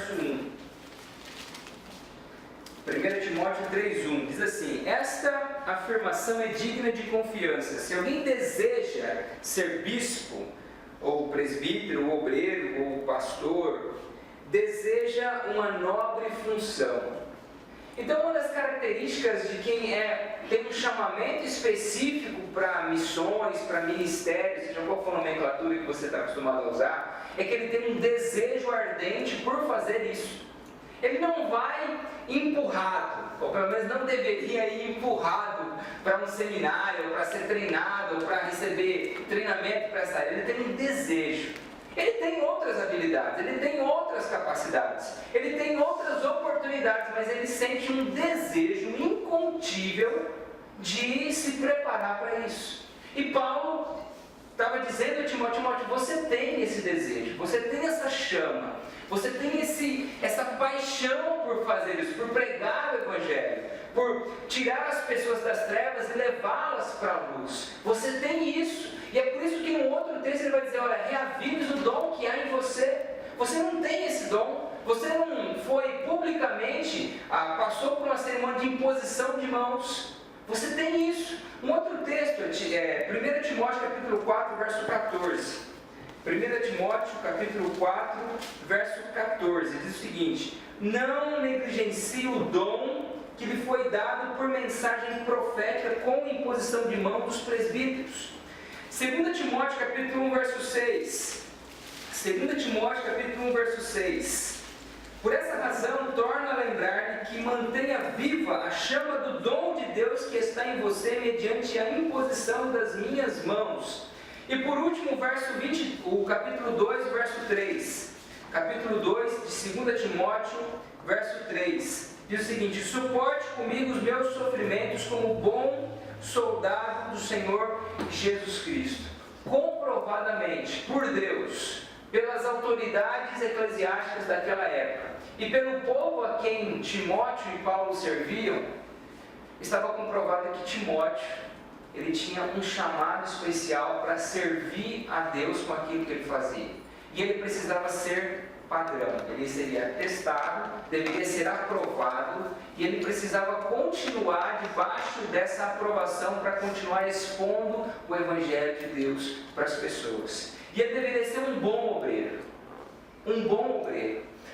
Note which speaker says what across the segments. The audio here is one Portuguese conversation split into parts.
Speaker 1: verso 1. 1 Timóteo 3,1 diz assim: esta afirmação é digna de confiança. Se alguém deseja ser bispo, ou presbítero, ou obreiro, ou pastor, deseja uma nobre função. Então, uma das características de quem tem um chamamento específico para missões, para ministérios, seja qual for a nomenclatura que você está acostumado a usar, é que ele tem um desejo ardente por fazer isso. Ele não vai empurrado, ou pelo menos não deveria ir empurrado para um seminário, ou para ser treinado, ou para receber treinamento para essa área. Ele tem um desejo. Ele tem outras habilidades, ele tem outras capacidades, ele tem outras oportunidades, mas ele sente um desejo incontível de se preparar para isso. E Paulo estava dizendo a Timóteo: você tem esse desejo, você tem essa chama, você tem essa paixão por fazer isso, por pregar o Evangelho, por tirar as pessoas das trevas e levá-las para a luz. Você tem isso. E é por isso que no outro texto ele vai dizer: olha, reavives o dom que há em você. Você não tem esse dom. Você não foi publicamente, passou por uma cerimônia de imposição de mãos. Você tem isso. Um outro texto, 1 Timóteo capítulo 4, verso 14. 1 Timóteo capítulo 4, verso 14, diz o seguinte: não negligencie o dom que lhe foi dado por mensagem profética com imposição de mão dos presbíteros. 2 Timóteo capítulo 1, verso 6. 2 Timóteo capítulo 1, verso 6. Por essa razão, torna a lembrar-lhe que mantenha viva a chama do dom de Deus que está em você mediante a imposição das minhas mãos. E por último, o capítulo 2, verso 3. Capítulo 2 de 2 Timóteo, verso 3. Diz o seguinte: suporte comigo os meus sofrimentos como bom soldado do Senhor Jesus Cristo, comprovadamente por Deus, pelas autoridades eclesiásticas daquela época e pelo povo a quem Timóteo e Paulo serviam. Estava comprovado que Timóteo, ele tinha um chamado especial para servir a Deus com aquilo que ele fazia, e ele precisava ser padrão, ele seria testado, deveria ser aprovado, e ele precisava continuar debaixo dessa aprovação para continuar expondo o Evangelho de Deus para as pessoas. E ele deveria ser um bom obreiro,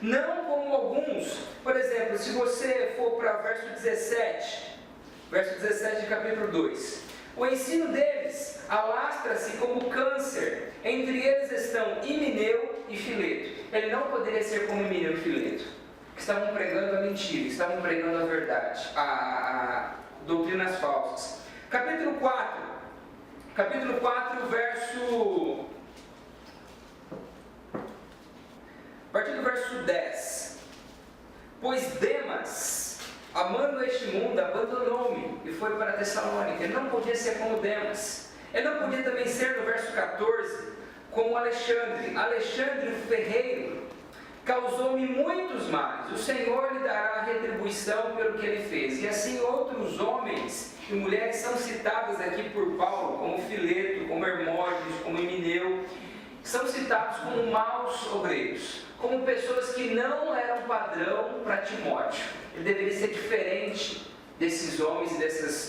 Speaker 1: não como alguns. Por exemplo, se você for para verso 17 de capítulo 2, o ensino deles alastra-se como câncer. Entre eles estão Himeneu e Fileto. Ele não poderia ser como Himeneu e Fileto, que estavam pregando a mentira, estavam pregando a verdade, a doutrinas falsas. Capítulo 4, verso... a partir do verso 10. Pois Demas, amando este mundo, abandonou-me e foi para Tessalônica. Ele não podia ser como Demas. Ele não podia também ser, no verso 14, como Alexandre. Alexandre, o ferreiro, causou-me muitos males. O Senhor lhe dará retribuição pelo que ele fez. E assim outros homens e mulheres são citadas aqui por Paulo, como Fileto, como Hermógenes, como Himeneu, são citados como maus obreiros, como pessoas que não eram padrão para Timóteo. Ele deveria ser diferente desses homens e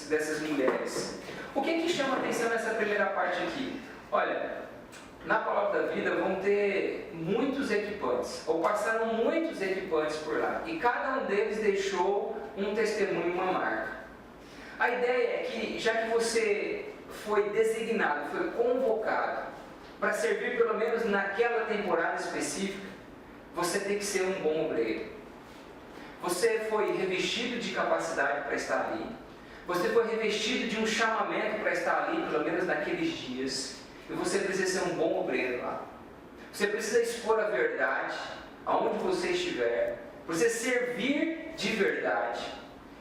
Speaker 1: dessas mulheres. O que chama a atenção nessa primeira parte aqui? Olha, na Palavra da Vida vão ter muitos equipantes, ou passaram muitos equipantes por lá, e cada um deles deixou um testemunho, uma marca. A ideia é que, já que você foi designado, foi convocado para servir pelo menos naquela temporada específica, você tem que ser um bom obreiro. Você foi revestido de capacidade para estar ali. Você foi revestido de um chamamento para estar ali, pelo menos naqueles dias. E você precisa ser um bom obreiro lá. Você precisa expor a verdade aonde você estiver. Você servir de verdade.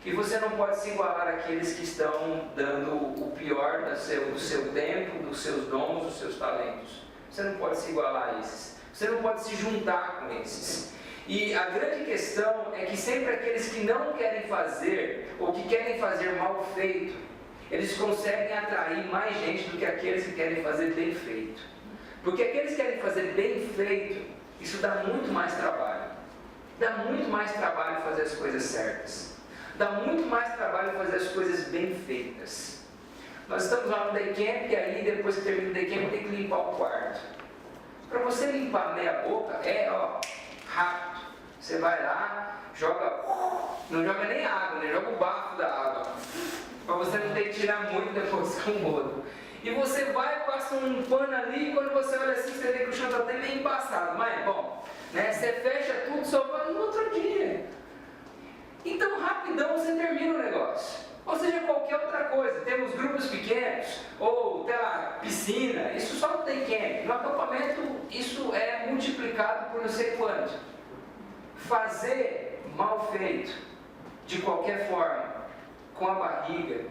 Speaker 1: E você não pode se igualar àqueles que estão dando o pior do seu tempo, dos seus dons, dos seus talentos. Você não pode se igualar a esses. Você não pode se juntar com esses. E a grande questão é que sempre aqueles que não querem fazer, ou que querem fazer mal feito, eles conseguem atrair mais gente do que aqueles que querem fazer bem feito. Porque aqueles que querem fazer bem feito, isso dá muito mais trabalho. Dá muito mais trabalho fazer as coisas certas. Dá muito mais trabalho fazer as coisas bem feitas. Nós estamos lá no day camp, e aí depois que termina o day camp tem que limpar o quarto. Para você limpar meia boca, rápido. Você vai lá, joga, não joga nem água, né? Joga o bafo da água. Para você não ter que tirar muito depois com o rodo. E você vai, passa um pano ali, e quando você olha assim, você vê que o chão está até meio embaçado. Mas, bom, né? Você fecha tudo, só vai no outro dia. Então, rapidão você termina o negócio. Ou seja, qualquer outra coisa. Temos grupos pequenos, ou, sei lá, piscina. Isso só não tem camp. No acampamento, isso é multiplicado por não sei quanto. Fazer mal feito, de qualquer forma, com a barriga,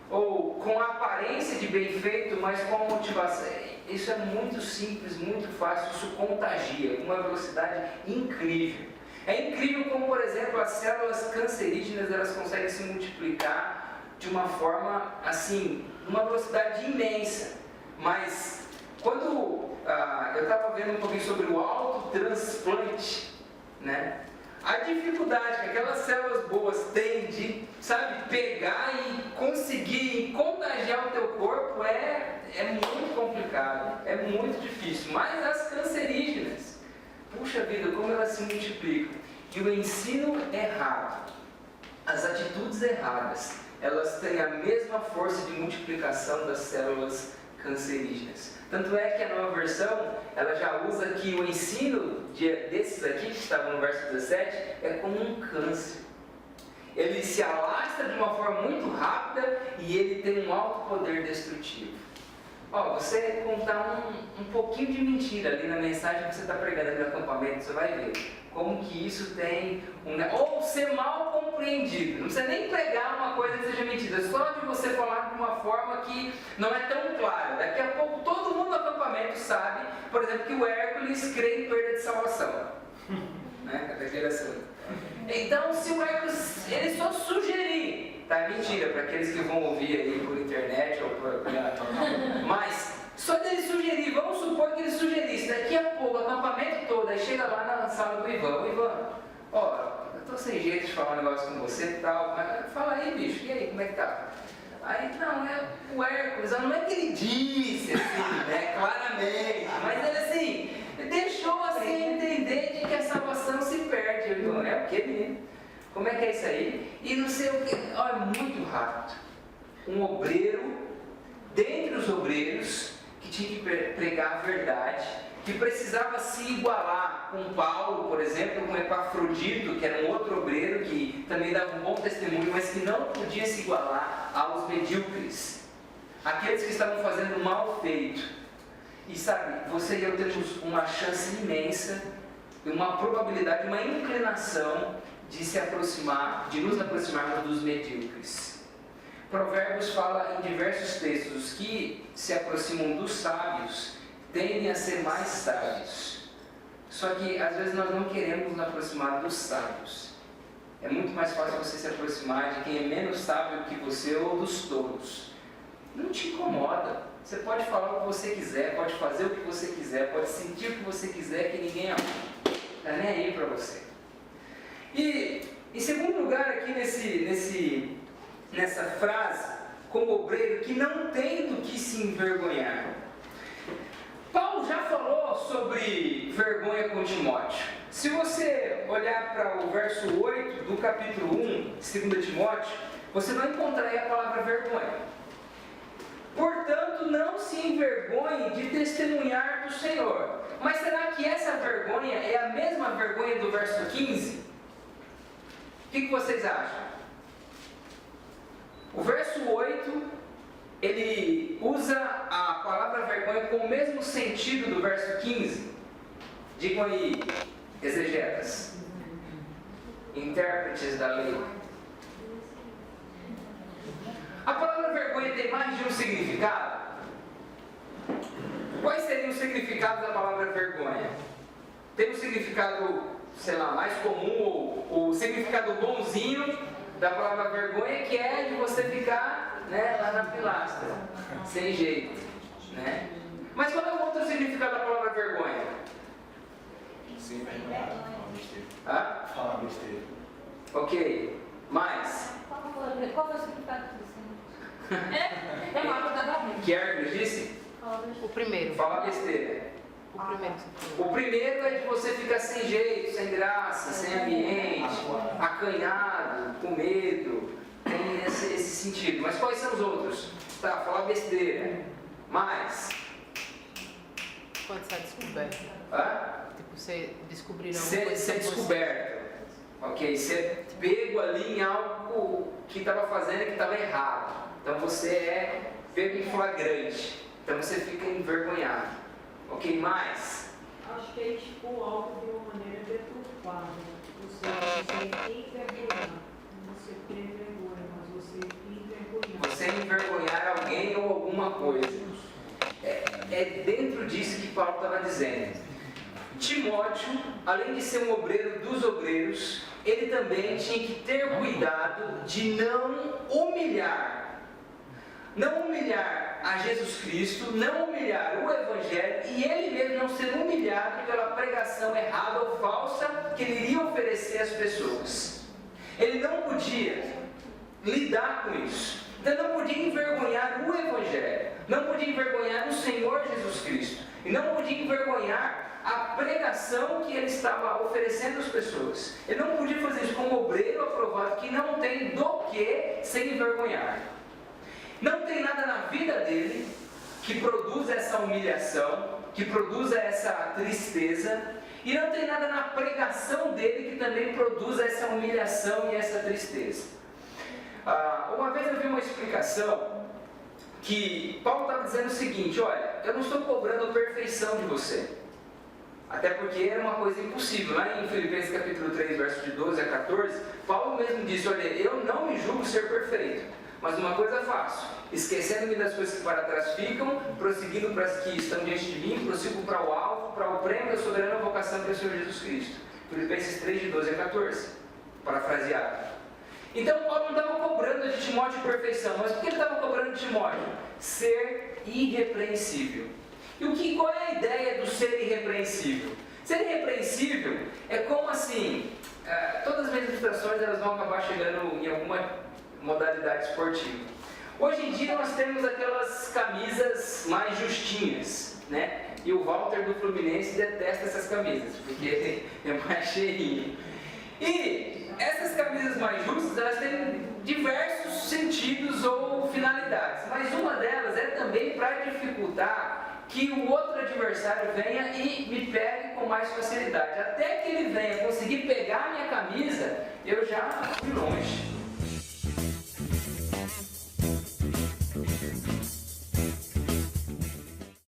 Speaker 1: ou com a aparência de bem feito, mas com a motivação. Isso é muito simples, muito fácil, isso contagia com uma velocidade incrível. É incrível como, por exemplo, as células cancerígenas, elas conseguem se multiplicar de uma forma, assim, uma velocidade imensa. Mas, quando eu estava vendo um pouquinho sobre o autotransplante, né? A dificuldade que aquelas células boas têm de, pegar e conseguir contagiar o teu corpo é muito complicado, é muito difícil. Mas as cancerígenas, puxa vida, como elas se multiplicam. E o ensino errado, as atitudes erradas, elas têm a mesma força de multiplicação das células cancerígenas. Tanto é que a nova versão, ela já usa que o ensino desses aqui, que estavam no verso 17, é como um câncer. Ele se alastra de uma forma muito rápida e ele tem um alto poder destrutivo. Você contar um pouquinho de mentira ali na mensagem que você está pregando no acampamento, você vai ver como que isso tem ou ser mal compreendido. Não precisa nem pregar uma coisa que seja mentira, só de você falar de uma forma que não é tão clara. Daqui a pouco todo mundo no acampamento sabe, por exemplo, que o Hércules crê em perda de salvação. Né? Então, se o Hércules ele só sugerir, tá? Mentira, para aqueles que vão ouvir aí por internet ou mas só dele sugerir, vamos supor que ele sugerisse, daqui a pouco, o acampamento todo, aí chega lá na sala do Ivan, eu tô sem jeito de falar um negócio com você e tal, mas fala aí, bicho, e aí, como é que tá? Aí, não, é o Hércules, não é que ele disse assim, né, claramente, mas ele assim, deixou assim entender de que a salvação se perde. Ele falou, o que, menino? Como é que é isso aí? E não sei o que, é muito rápido. Um obreiro, dentre os obreiros, que tinha que pregar a verdade, que precisava se igualar com Paulo, por exemplo, com Epafrodito, que era um outro obreiro que também dava um bom testemunho, mas que não podia se igualar aos medíocres, aqueles que estavam fazendo mal feito. E você e eu temos uma chance imensa, uma probabilidade, uma inclinação de se aproximar, de nos aproximarmos dos medíocres. Provérbios fala em diversos textos que se aproximam dos sábios, tendem a ser mais sábios. Só que às vezes nós não queremos nos aproximar dos sábios. É muito mais fácil você se aproximar de quem é menos sábio que você ou dos tolos. Não te incomoda. Você pode falar o que você quiser, pode fazer o que você quiser, pode sentir o que você quiser, que ninguém ama. Está nem aí para você. E em segundo lugar aqui nessa frase, como obreiro que não tem do que se envergonhar. Paulo já falou sobre vergonha com Timóteo. Se você olhar para o verso 8 do capítulo 1, 2 Timóteo, você vai encontrar aí a palavra vergonha. Portanto, não se envergonhe de testemunhar do Senhor. Mas será que essa vergonha é a mesma vergonha do verso 15? O que vocês acham? O verso 8, ele usa a palavra vergonha com o mesmo sentido do verso 15. Digam aí, exegetas, intérpretes da lei. A palavra vergonha tem mais de um significado? Quais seriam os significados da palavra vergonha? Tem um significado, mais comum, ou o significado bonzinho da palavra vergonha, que é de você ficar lá na pilastra, sem jeito. Né? Mas qual é o outro significado da palavra vergonha?
Speaker 2: Sem vergonha. Falar besteira.
Speaker 1: Ok. Mais.
Speaker 3: Qual foi o significado disso? É uma coisa da vida.
Speaker 1: Que Hércules disse?
Speaker 4: O primeiro.
Speaker 1: Falar besteira.
Speaker 4: O primeiro.
Speaker 1: O primeiro é de você ficar sem jeito, sem graça, sem ambiente, acanhado, com medo. Tem esse sentido. Mas quais são os outros? Tá, falar besteira. Mais.
Speaker 4: Pode ser descoberto. Tipo, você descobrir alguma coisa.
Speaker 1: Ser descoberto. Ok, ser pego ali em algo que estava fazendo e que estava errado. Então você é pego em flagrante. Então você fica envergonhado. Ok, mais?
Speaker 5: Acho que é expor algo de uma maneira deturpada. Você envergonhar. Você ter vergonha, mas você envergonhar.
Speaker 1: Você envergonhar alguém ou alguma coisa. É dentro disso que Paulo estava dizendo. Timóteo, além de ser um obreiro dos obreiros, ele também tinha que ter cuidado de não humilhar a Jesus Cristo, não humilhar o Evangelho e ele mesmo não ser humilhado pela pregação errada ou falsa que ele iria oferecer às pessoas. Ele não podia lidar com isso. Então não podia envergonhar o Evangelho, não podia envergonhar o Senhor Jesus Cristo e não podia envergonhar a pregação que ele estava oferecendo às pessoas. Ele não podia fazer isso como obreiro aprovado que não tem do que se envergonhar. Não tem nada na vida dele que produza essa humilhação, que produza essa tristeza, e não tem nada na pregação dele que também produza essa humilhação e essa tristeza. Uma vez eu vi uma explicação que Paulo estava dizendo o seguinte: olha, eu não estou cobrando a perfeição de você, até porque era uma coisa impossível. Lá em Filipenses capítulo 3, versos de 12 a 14, Paulo mesmo disse: olha, eu não me julgo ser perfeito, mas uma coisa faço, esquecendo-me das coisas que para trás ficam, prosseguindo para as que estão diante de mim, prossigo para o alvo, para o prêmio da soberana vocação do Senhor Jesus Cristo. Filipenses 3, de 12 a 14, parafraseado. Então Paulo não estava cobrando de Timóteo perfeição, mas o que ele estava cobrando de Timóteo? Ser irrepreensível. E qual é a ideia do ser irrepreensível? Ser irrepreensível é como assim, todas as minhas ilustrações elas vão acabar chegando em alguma modalidade esportiva. Hoje em dia nós temos aquelas camisas mais justinhas, né? E o Walter do Fluminense detesta essas camisas, porque é mais cheinho. E essas camisas mais justas, elas têm diversos sentidos ou finalidades, mas uma delas é também para dificultar que o outro adversário venha e me pegue com mais facilidade. Até que ele venha conseguir pegar a minha camisa, eu já fui longe.